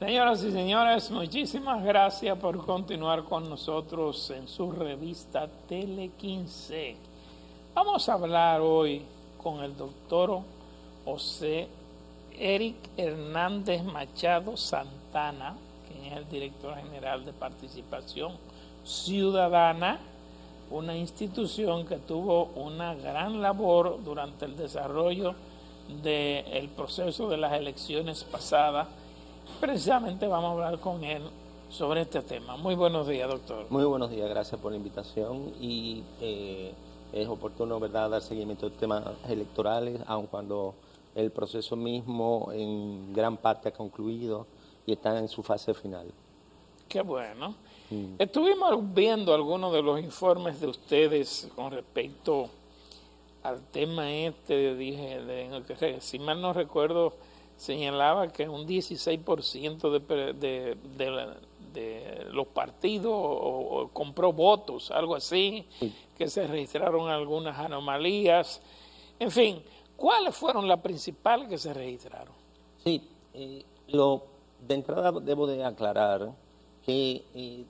Señoras y señores, muchísimas gracias por continuar con nosotros en su revista Tele 15. Vamos a hablar hoy con el doctor José Eric Hernández Machado Santana, quien es el director general de Participación Ciudadana, una institución que tuvo una gran labor durante el desarrollo del proceso de las elecciones pasadas. Precisamente vamos a hablar con él sobre este tema. Muy buenos días, doctor. Muy buenos días, gracias por la invitación y es oportuno, ¿verdad?, dar seguimiento a temas electorales, aun cuando el proceso mismo en gran parte ha concluido y está en su fase final. Qué bueno. Estuvimos viendo algunos de los informes de ustedes con respecto al tema si mal no recuerdo, señalaba que un 16% de los partidos o compró votos, algo así, Sí. que se registraron algunas anomalías. En fin, ¿cuáles fueron las principales que se registraron? Sí, de entrada debo de aclarar que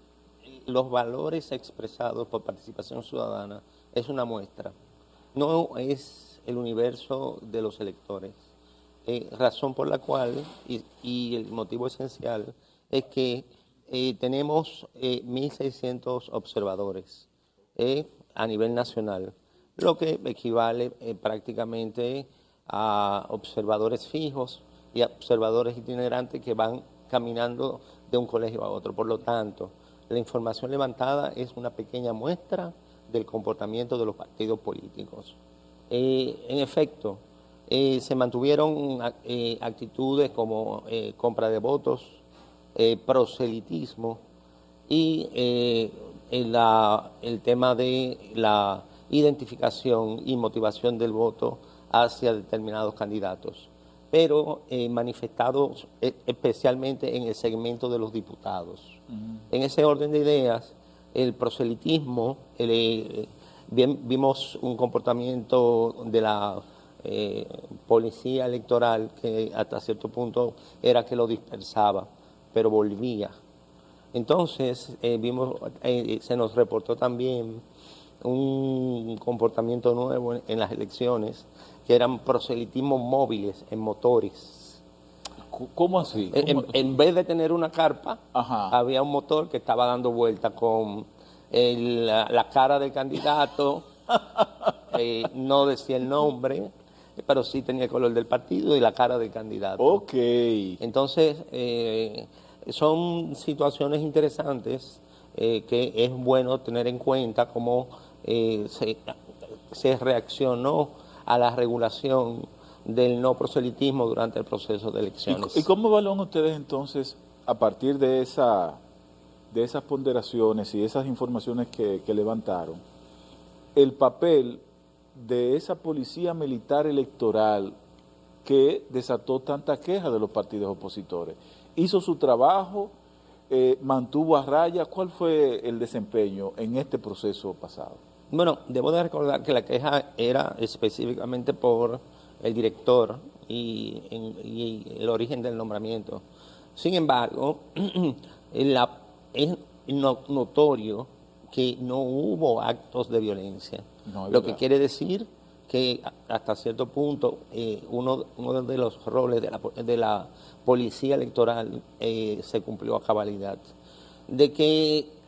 los valores expresados por Participación Ciudadana es una muestra, no es el universo de los electores. Razón por la cual, y el motivo esencial, es que tenemos 1.600 observadores a nivel nacional, lo que equivale prácticamente a observadores fijos y a observadores itinerantes que van caminando de un colegio a otro. Por lo tanto, la información levantada es una pequeña muestra del comportamiento de los partidos políticos. En efecto, se mantuvieron actitudes como compra de votos, proselitismo y el tema de la identificación y motivación del voto hacia determinados candidatos, pero manifestados especialmente en el segmento de los diputados. En ese orden de ideas, el proselitismo, vimos un comportamiento de la policía electoral que hasta cierto punto era que lo dispersaba, pero volvía. Entonces, se nos reportó también un comportamiento nuevo en las elecciones, que eran proselitismos móviles en motores. ¿Cómo así? En vez de tener una carpa, Ajá. había un motor que estaba dando vuelta con la cara del candidato, no decía el nombre, pero sí tenía el color del partido y la cara del candidato. Ok. Entonces, son situaciones interesantes que es bueno tener en cuenta cómo se reaccionó a la regulación del no proselitismo durante el proceso de elecciones. ¿Y cómo evalúan ustedes entonces, a partir de esas ponderaciones y esas informaciones que levantaron, el papel de esa policía militar electoral que desató tanta queja de los partidos opositores? ¿Hizo su trabajo? ¿Mantuvo a raya? ¿Cuál fue el desempeño en este proceso pasado? Bueno, debo de recordar que la queja era específicamente por el director y el origen del nombramiento. Sin embargo, es notorio que no hubo actos de violencia, lo que quiere decir que hasta cierto punto uno de los roles de la policía electoral se cumplió a cabalidad. De que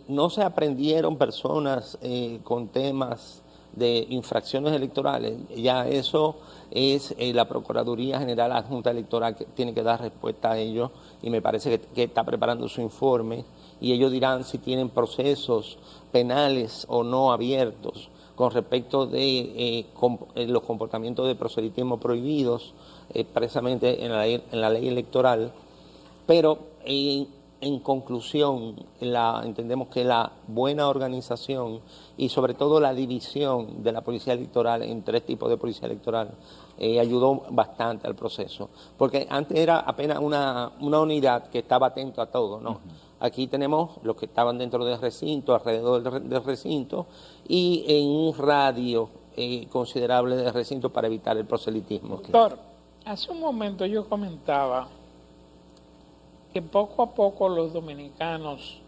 no se aprendieron personas con temas de infracciones electorales, ya eso es la Procuraduría General Adjunta Electoral que tiene que dar respuesta a ello, y me parece que está preparando su informe y ellos dirán si tienen procesos penales o no abiertos con respecto de los comportamientos de proselitismo prohibidos expresamente en la ley electoral. Pero en conclusión, entendemos que la buena organización y sobre todo la división de la policía electoral en 3 tipos de policía electoral ayudó bastante al proceso, porque antes era apenas una unidad que estaba atento a todo, ¿no? Aquí tenemos los que estaban dentro del recinto, alrededor del recinto y en un radio considerable del recinto para evitar el proselitismo. Doctor, hace un momento yo comentaba que poco a poco los dominicanos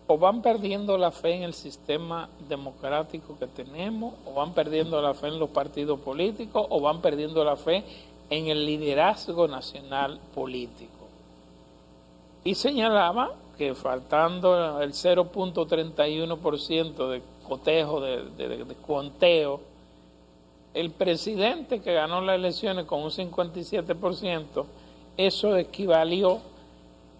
o van perdiendo la fe en el sistema democrático que tenemos, o van perdiendo la fe en los partidos políticos, o van perdiendo la fe en el liderazgo nacional político. Y señalaba que faltando el 0.31% de cotejo, de conteo, el presidente que ganó las elecciones con un 57%, eso equivalió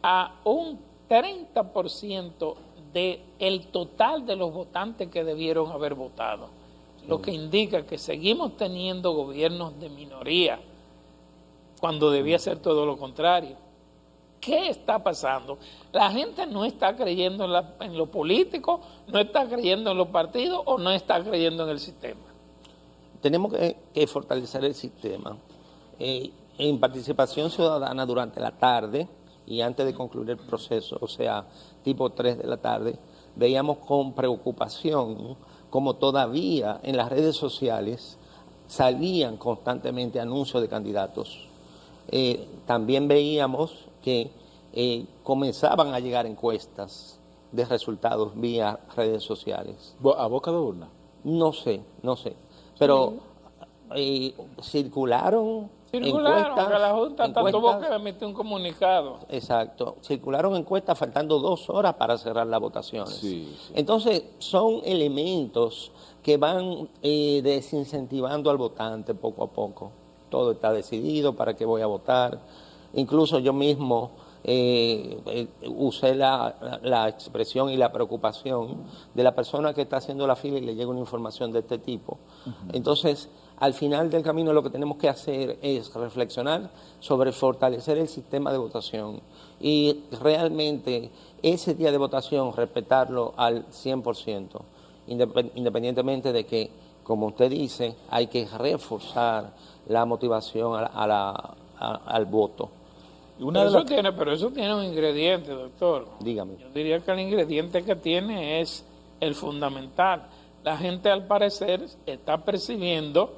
a un 30% del total de los votantes que debieron haber votado, lo que indica que seguimos teniendo gobiernos de minoría, cuando debía ser todo lo contrario. ¿Qué está pasando? La gente no está creyendo en lo político, no está creyendo en los partidos o no está creyendo en el sistema. Tenemos que fortalecer el sistema. En participación ciudadana durante la tarde y antes de concluir el proceso, o sea, tipo 3 de la tarde, veíamos con preocupación como todavía en las redes sociales salían constantemente anuncios de candidatos. También veíamos que comenzaban a llegar encuestas de resultados vía redes sociales. ¿A boca de urna? No sé, pero circularon encuestas, que la Junta tuvo que emitir un comunicado. Exacto, circularon encuestas faltando 2 horas para cerrar las votaciones. Sí. Entonces, son elementos que van desincentivando al votante poco a poco. Todo está decidido, para qué voy a votar. Incluso yo mismo usé la expresión y la preocupación de la persona que está haciendo la fila y le llega una información de este tipo. Entonces, al final del camino lo que tenemos que hacer es reflexionar sobre fortalecer el sistema de votación y realmente ese día de votación respetarlo al 100%, independientemente de que, como usted dice, hay que reforzar la motivación al voto. Pero eso tiene un ingrediente, doctor. Dígame. Yo diría que el ingrediente que tiene es el fundamental. La gente, al parecer, está percibiendo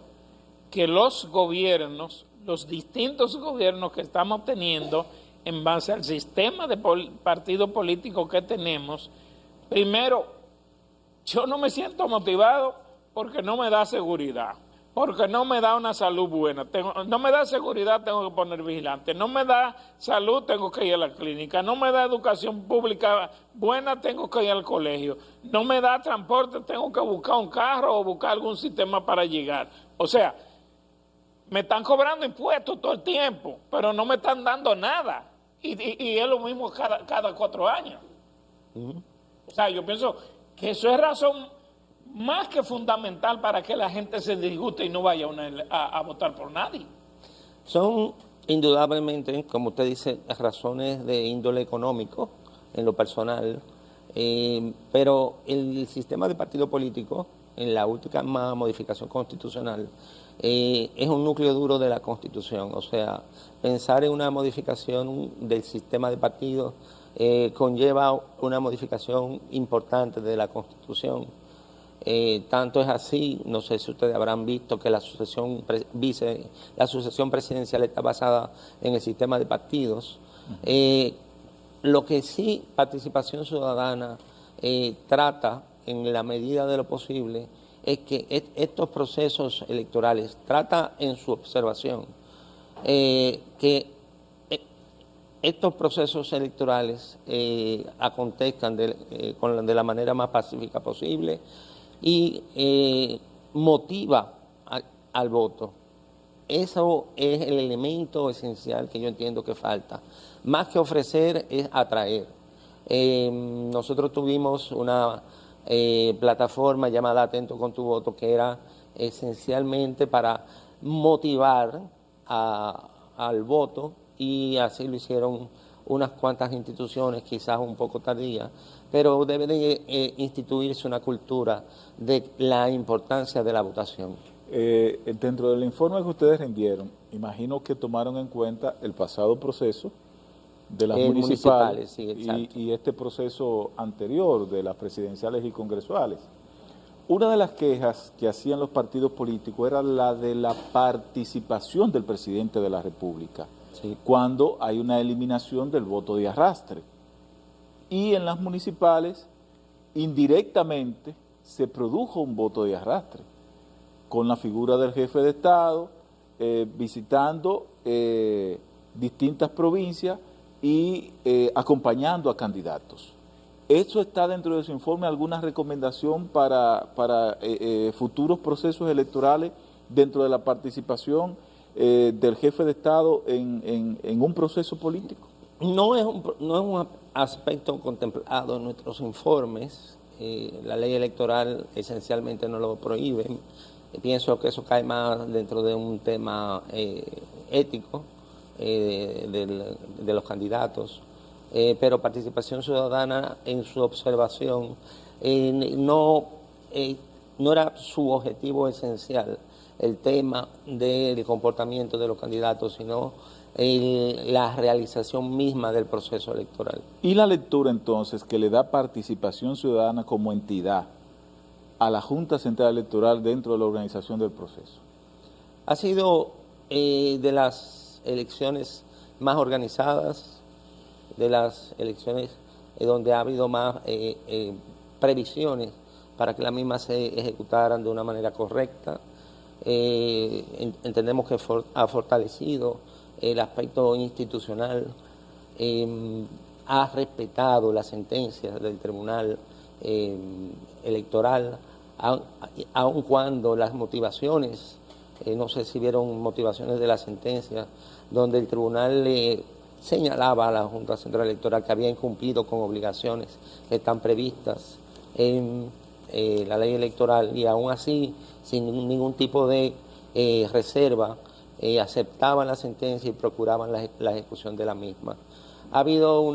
que los gobiernos, los distintos gobiernos que estamos teniendo, en base al sistema de partido político que tenemos, primero, yo no me siento motivado porque no me da seguridad, porque no me da una salud buena, no me da seguridad, tengo que poner vigilante, no me da salud, tengo que ir a la clínica, no me da educación pública buena, tengo que ir al colegio, no me da transporte, tengo que buscar un carro o buscar algún sistema para llegar. O sea, me están cobrando impuestos todo el tiempo, pero no me están dando nada. Y es lo mismo cada 4 años. O sea, yo pienso que eso es razón más que fundamental para que la gente se disguste y no vaya a votar por nadie. Son indudablemente, como usted dice, razones de índole económico en lo personal, pero el sistema de partido político, en la última modificación constitucional, es un núcleo duro de la Constitución. O sea, pensar en una modificación del sistema de partidos conlleva una modificación importante de la Constitución. Tanto es así, no sé si ustedes habrán visto que la sucesión presidencial está basada en el sistema de partidos. Lo que sí Participación Ciudadana trata, en la medida de lo posible, es que estos procesos electorales, trata en su observación que estos procesos electorales acontezcan de la manera más pacífica posible y motiva al voto. Eso es el elemento esencial que yo entiendo que falta. Más que ofrecer, es atraer. Nosotros tuvimos una plataforma llamada Atento con tu voto, que era esencialmente para motivar al voto, y así lo hicieron unas cuantas instituciones, quizás un poco tardías, pero debe de instituirse una cultura de la importancia de la votación. Dentro del informe que ustedes rindieron, imagino que tomaron en cuenta el pasado proceso de las municipales sí, y este proceso anterior de las presidenciales y congresuales. Una de las quejas que hacían los partidos políticos era la de la participación del presidente de la República. Sí. cuando hay una eliminación del voto de arrastre. Y en las municipales, indirectamente, se produjo un voto de arrastre, con la figura del jefe de Estado, visitando distintas provincias y acompañando a candidatos. ¿Eso está dentro de su informe? ¿Alguna recomendación para futuros procesos electorales dentro de la participación del jefe de Estado en un proceso político? No es un aspecto contemplado en nuestros informes. La ley electoral esencialmente no lo prohíbe. Pienso que eso cae más dentro de un tema ético de los candidatos. Pero participación ciudadana, en su observación, no era su objetivo esencial el tema del comportamiento de los candidatos, sino la realización misma del proceso electoral. ¿Y la lectura entonces que le da participación ciudadana como entidad a la Junta Central Electoral dentro de la organización del proceso? Ha sido de las elecciones más organizadas, de las elecciones donde ha habido más previsiones para que las mismas se ejecutaran de una manera correcta. Entendemos que ha fortalecido el aspecto institucional, ha respetado las sentencias del Tribunal Electoral, aun cuando las motivaciones, no sé si vieron motivaciones de la sentencia, donde el tribunal señalaba a la Junta Central Electoral que había incumplido con obligaciones que están previstas en la ley electoral, y aún así, sin ningún tipo de reserva, aceptaban la sentencia y procuraban la ejecución de la misma. Ha habido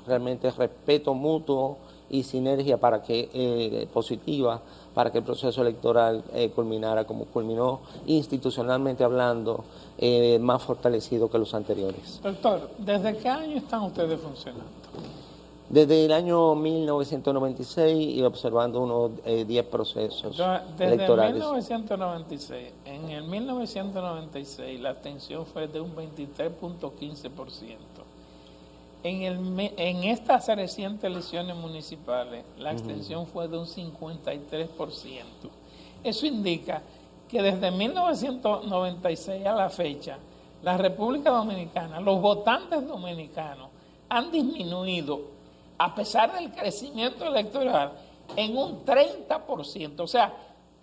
realmente respeto mutuo y sinergia positiva para que el proceso electoral culminara como culminó, institucionalmente hablando, más fortalecido que los anteriores. Doctor, ¿desde qué año están ustedes funcionando? Desde el año 1996 y observando unos 10 procesos electorales. Desde 1996, en el 1996 la abstención fue de un 23.15%. En estas recientes elecciones municipales, la abstención fue de un 53%. Eso indica que desde 1996 a la fecha, la República Dominicana, los votantes dominicanos han disminuido, a pesar del crecimiento electoral, en un 30%. O sea,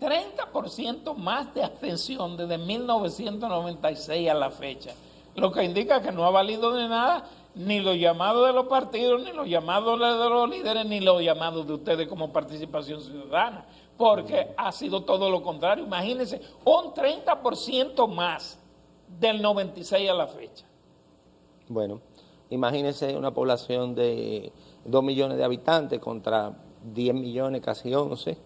30% más de abstención desde 1996 a la fecha. Lo que indica que no ha valido de nada ni los llamados de los partidos, ni los llamados de los líderes, ni los llamados de ustedes como participación ciudadana, porque ha sido todo lo contrario. Imagínense, un 30% más del 96 a la fecha. Bueno, imagínense una población de 2 millones de habitantes contra 10 millones, casi 11.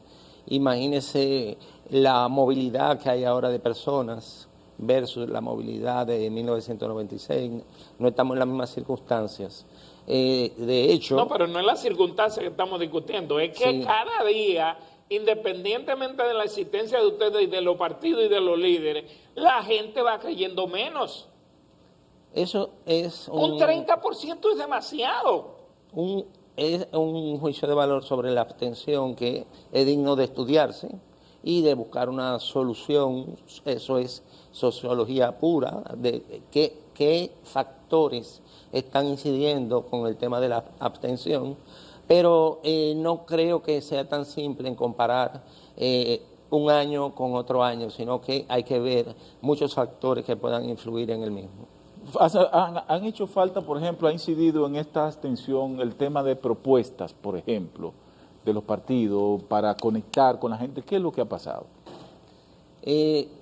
Imagínense la movilidad que hay ahora de personas versus la movilidad de 1996, no estamos en las mismas circunstancias. De hecho... No, pero no es la circunstancia que estamos discutiendo, es que sí, cada día, independientemente de la existencia de ustedes y de los partidos y de los líderes, la gente va creyendo menos. Eso es un 30% es demasiado. Es un juicio de valor sobre la abstención que es digno de estudiarse y de buscar una solución. Eso es sociología pura, de qué factores están incidiendo con el tema de la abstención, pero no creo que sea tan simple en comparar un año con otro año, sino que hay que ver muchos factores que puedan influir en el mismo. ¿Han hecho falta, por ejemplo, ha incidido en esta abstención el tema de propuestas, por ejemplo, de los partidos para conectar con la gente? ¿Qué es lo que ha pasado?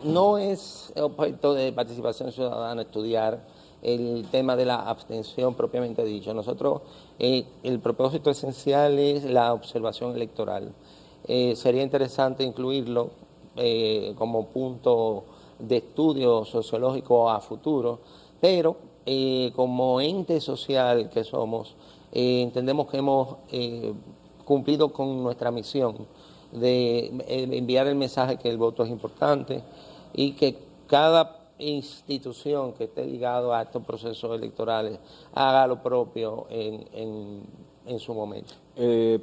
No es objeto de participación ciudadana estudiar el tema de la abstención propiamente dicho. Nosotros, el propósito esencial es la observación electoral. Sería interesante incluirlo como punto de estudio sociológico a futuro, pero como ente social que somos, entendemos que hemos cumplido con nuestra misión de enviar el mensaje que el voto es importante y que cada institución que esté ligado a estos procesos electorales haga lo propio en su momento.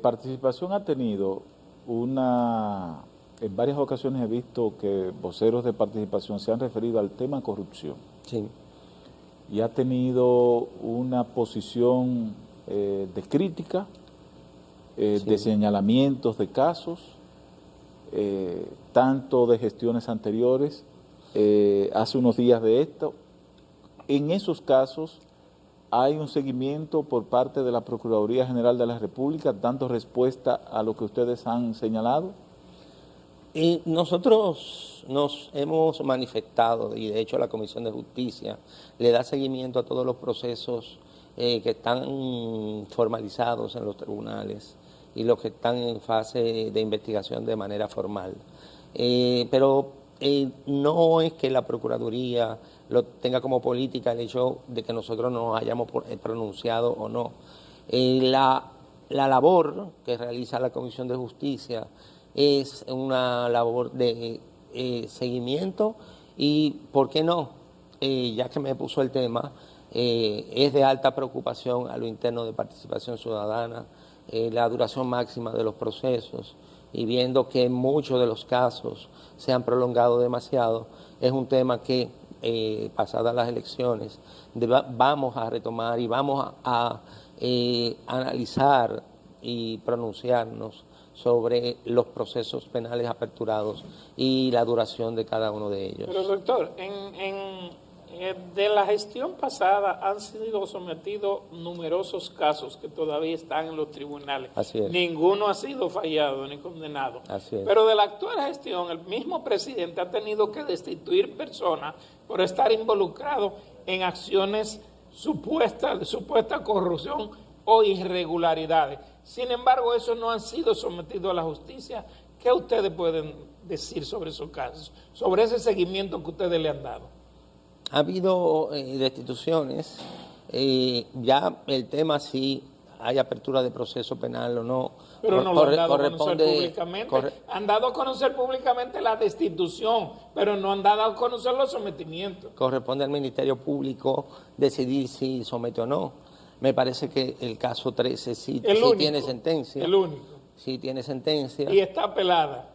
Participación ha tenido en varias ocasiones he visto que voceros de Participación se han referido al tema corrupción. Sí. Y ha tenido una posición de crítica, de señalamientos de casos, tanto de gestiones anteriores, hace unos días de esto. En esos casos hay un seguimiento por parte de la Procuraduría General de la República dando respuesta a lo que ustedes han señalado. Y nosotros nos hemos manifestado, y de hecho la Comisión de Justicia le da seguimiento a todos los procesos que están formalizados en los tribunales y los que están en fase de investigación de manera formal. Pero no es que la Procuraduría lo tenga como política el hecho de que nosotros nos hayamos pronunciado o no. La labor que realiza la Comisión de Justicia es una labor de seguimiento y, ¿por qué no? Ya que me puso el tema, es de alta preocupación a lo interno de Participación Ciudadana, la duración máxima de los procesos, y viendo que muchos de los casos se han prolongado demasiado, es un tema que, pasadas las elecciones, vamos a retomar y vamos a analizar y pronunciarnos sobre los procesos penales aperturados y la duración de cada uno de ellos. Pero doctor, de la gestión pasada han sido sometidos numerosos casos que todavía están en los tribunales. Así es. Ninguno ha sido fallado ni condenado. Así es. Pero de la actual gestión, el mismo presidente ha tenido que destituir personas por estar involucrado en acciones de supuesta corrupción o irregularidades. Sin embargo, esos no han sido sometidos a la justicia. ¿Qué ustedes pueden decir sobre esos casos, sobre ese seguimiento que ustedes le han dado? Ha habido destituciones, ya el tema si hay apertura de proceso penal o no. Pero no lo han dado a conocer públicamente. Han dado a conocer públicamente la destitución, pero no han dado a conocer los sometimientos. Corresponde al Ministerio Público decidir si somete o no. Me parece que el caso 13 sí tiene sentencia. El único. Sí tiene sentencia. Y está apelada.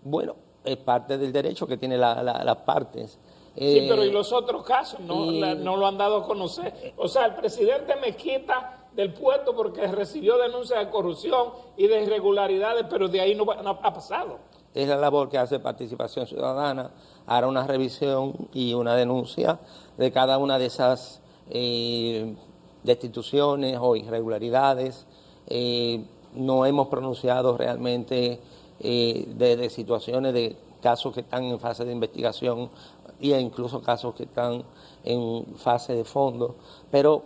Bueno, es parte del derecho que tienen las partes. Sí, pero ¿y los otros casos? No lo han dado a conocer. O sea, el presidente me quita del puesto porque recibió denuncias de corrupción y de irregularidades, pero de ahí no ha pasado. Es la labor que hace Participación Ciudadana, hará una revisión y una denuncia de cada una de esas destituciones o irregularidades. No hemos pronunciado realmente de situaciones de casos que están en fase de investigación e incluso casos que están en fase de fondo, pero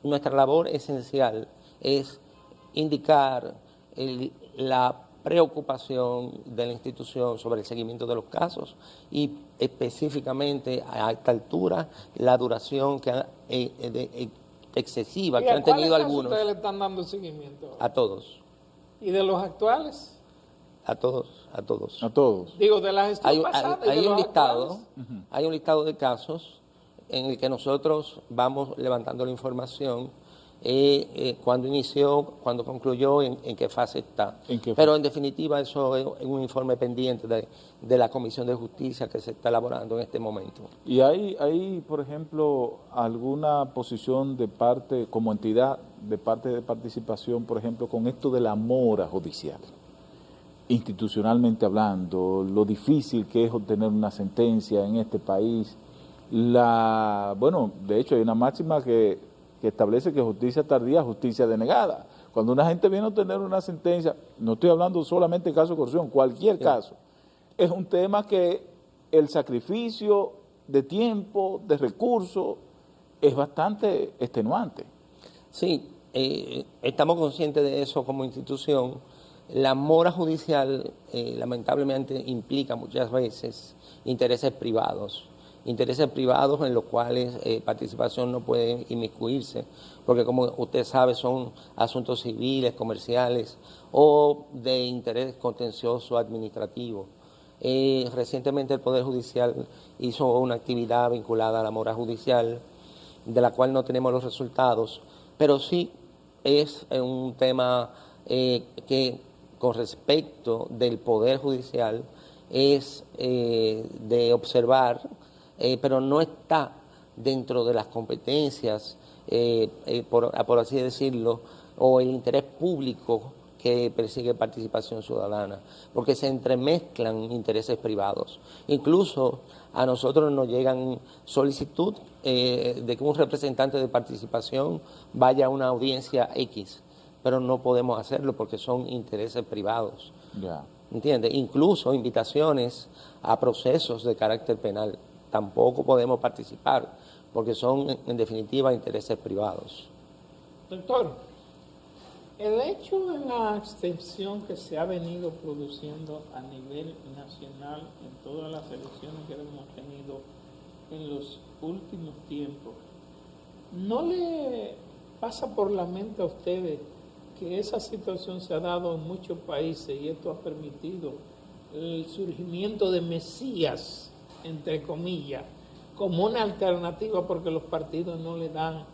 nuestra labor esencial es indicar la preocupación de la institución sobre el seguimiento de los casos y específicamente a esta altura la duración excesiva que han tenido algunos. ¿Y a cuáles casos ustedes le están dando seguimiento? A todos. ¿Y de los actuales? A todos. A todos. Digo, de la gestión pasada y de los actuales. Hay un listado de casos en el que nosotros vamos levantando la información cuando inició, cuando concluyó, en qué fase está. Pero en definitiva eso es un informe pendiente de la Comisión de Justicia que se está elaborando en este momento. ¿Y hay, por ejemplo, alguna posición de parte, como entidad, de parte de Participación, por ejemplo, con esto de la mora judicial? Institucionalmente hablando, lo difícil que es obtener una sentencia en este país. Bueno, de hecho hay una máxima que establece que justicia tardía, justicia denegada. Cuando una gente viene a obtener una sentencia, no estoy hablando solamente de caso de corrupción, cualquier caso, es un tema que el sacrificio de tiempo, de recursos, es bastante extenuante. Sí, estamos conscientes de eso como institución. La mora judicial lamentablemente implica muchas veces intereses privados en los cuales Participación no puede inmiscuirse, porque como usted sabe son asuntos civiles, comerciales o de interés contencioso administrativo. Recientemente el Poder Judicial hizo una actividad vinculada a la mora judicial, de la cual no tenemos los resultados, pero sí es un tema que con respecto del Poder Judicial es de observar, pero no está dentro de las competencias, por así decirlo, o el interés público que persigue participación ciudadana, porque se entremezclan intereses privados. Incluso a nosotros nos llegan solicitud de que un representante de participación vaya a una audiencia X, pero no podemos hacerlo porque son intereses privados. Ya. ¿Entiendes? Incluso invitaciones a procesos de carácter penal. Tampoco podemos participar porque son, en definitiva, intereses privados. Doctor, el hecho de la extensión que se ha venido produciendo a nivel nacional en todas las elecciones que hemos tenido en los últimos tiempos, ¿no le pasa por la mente a ustedes que esa situación se ha dado en muchos países y esto ha permitido el surgimiento de mesías, entre comillas, como una alternativa porque los partidos no le dan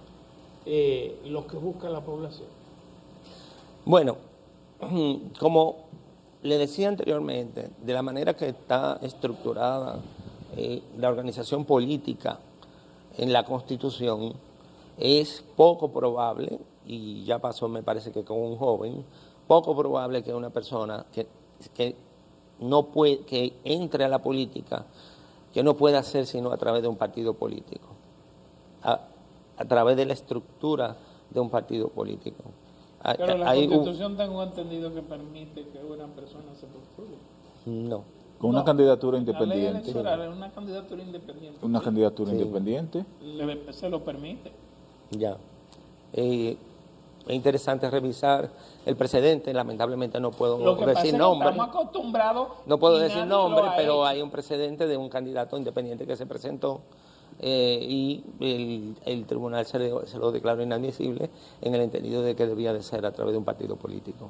lo que busca la población? Bueno, como le decía anteriormente, de la manera que está estructurada la organización política en la Constitución, es poco probable, y ya pasó me parece que con un joven, poco probable que una persona que no puede, que entre a la política, que no pueda hacer sino a través de un partido político, a través de la estructura de un partido político. Pero la Constitución tengo entendido que permite que una persona se postule. No. Con una candidatura independiente. La ley electoral es una candidatura independiente. Una candidatura Sí. independiente. Se lo permite. Ya. Es interesante revisar el precedente. Lamentablemente no puedo Lo que pasa es decir que nombre. estamos acostumbrados. No puedo y decir nadie nombre, lo ha pero hecho. hay un precedente de un candidato independiente que se presentó y el tribunal se lo declaró inadmisible en el entendido de que debía de ser a través de un partido político.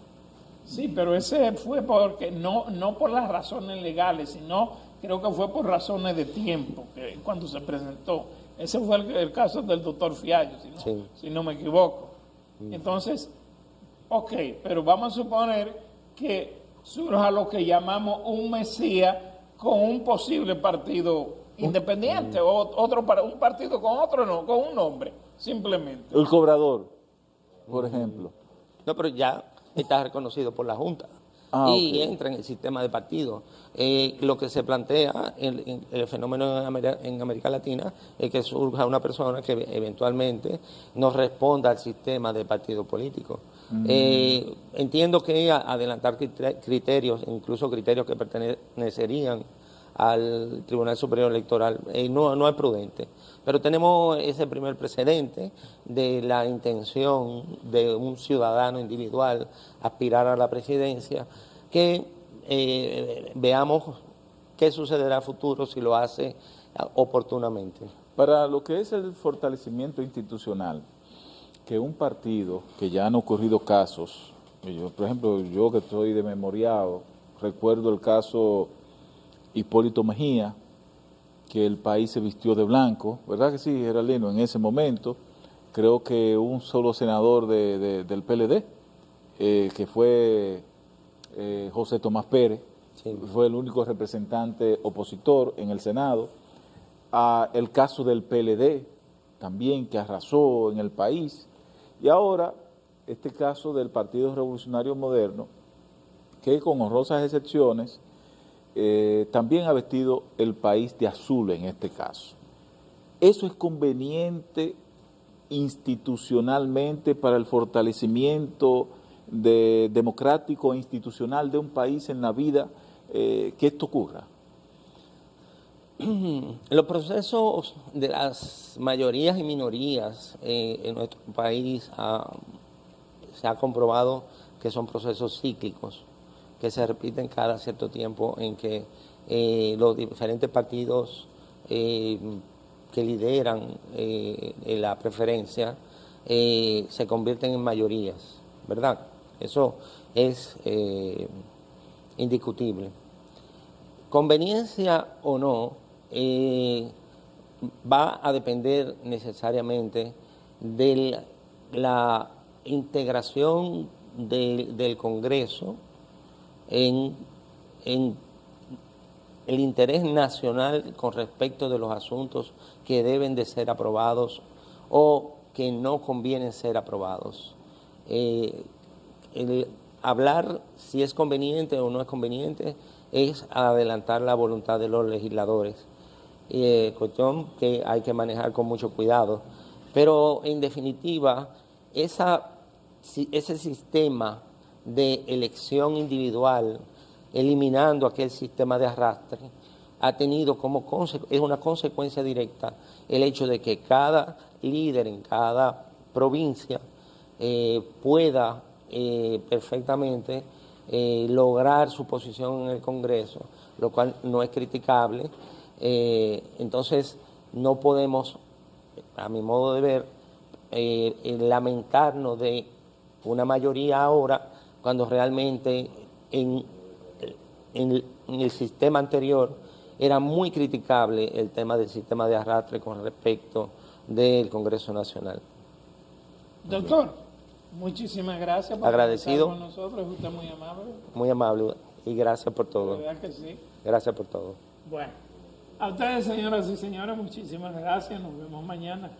Sí, pero ese fue porque no por las razones legales, sino creo que fue por razones de tiempo, que cuando se presentó. Ese fue el caso del doctor Fiallo, Sí. si no me equivoco. Entonces, ok, pero vamos a suponer que surja lo que llamamos un mesías con un posible partido independiente, o un partido con otro, no, con un nombre, simplemente. El cobrador, por ejemplo. No, pero ya está reconocido por la Junta y Ok. entra en el sistema de partidos. Lo que se plantea en el fenómeno en América Latina es que surja una persona que eventualmente nos responda al sistema de partido político. Entiendo que adelantar criterios, incluso criterios que pertenecerían al Tribunal Superior Electoral, no es prudente. Pero tenemos ese primer precedente de la intención de un ciudadano individual aspirar a la presidencia, que veamos qué sucederá a futuro si lo hace oportunamente. Para lo que es el fortalecimiento institucional, que un partido, que ya han ocurrido casos, por ejemplo, yo que estoy de memoriado, recuerdo el caso Hipólito Mejía, que el país se vistió de blanco, ¿verdad que sí, Geraldino? En ese momento, creo que un solo senador del PLD, que fue José Tomás Pérez, Sí. fue el único representante opositor en el Senado. El caso del PLD, también, que arrasó en el país. Y ahora, este caso del Partido Revolucionario Moderno, que con honrosas excepciones, también ha vestido el país de azul en este caso. ¿Eso es conveniente institucionalmente para el fortalecimiento democrático e institucional de un país en la vida que esto ocurra? Los procesos de las mayorías y minorías en nuestro país se ha comprobado que son procesos cíclicos, que se repiten cada cierto tiempo, en que los diferentes partidos que lideran la preferencia se convierten en mayorías, ¿verdad? Eso es indiscutible. Conveniencia o no, va a depender necesariamente de la integración del Congreso en el interés nacional con respecto de los asuntos que deben de ser aprobados o que no convienen ser aprobados. El hablar si es conveniente o no es conveniente es adelantar la voluntad de los legisladores. Cuestión que hay que manejar con mucho cuidado. Pero en definitiva, ese sistema de elección individual, eliminando aquel sistema de arrastre, ha tenido es una consecuencia directa el hecho de que cada líder en cada provincia pueda perfectamente lograr su posición en el Congreso, lo cual no es criticable. Entonces, no podemos, a mi modo de ver, lamentarnos de una mayoría ahora, cuando realmente en el sistema anterior era muy criticable el tema del sistema de arrastre con respecto del Congreso Nacional. Doctor, muchísimas gracias por Agradecido. estar con nosotros. Es usted muy amable. Muy amable y gracias por todo. De verdad que sí. Gracias por todo. Bueno, a ustedes, señoras y señores, muchísimas gracias. Nos vemos mañana.